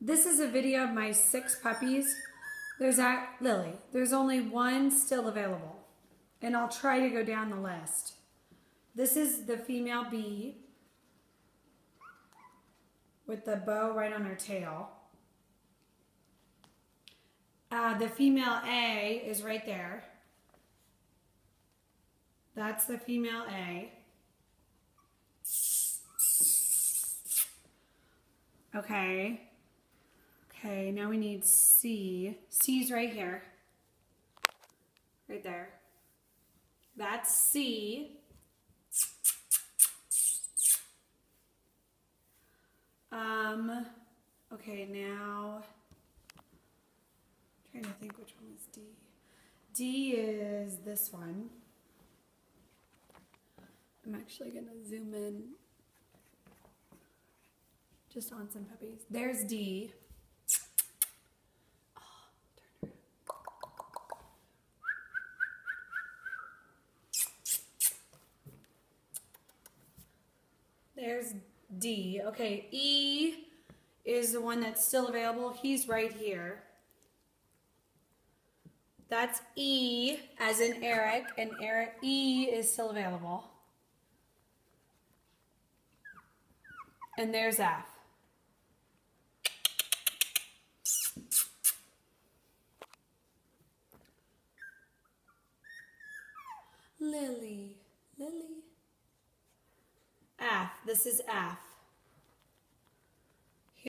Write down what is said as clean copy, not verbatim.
This is a video of my 6 puppies. There's Lily. There's only one still available. And I'll try to go down the list. This is the female B with the bow right on her tail. The female A is right there. That's the female A. Okay. Okay, now we need C. C's right here. Right there. That's C. Okay, now I'm trying to think which one is D. D is this one. I'm actually going to zoom in just on some puppies. There's D. Oh, turn her. There's D. Okay, E is the one that's still available. He's right here. That's E as in Eric, and E is still available. And there's F. Lily. F. This is F.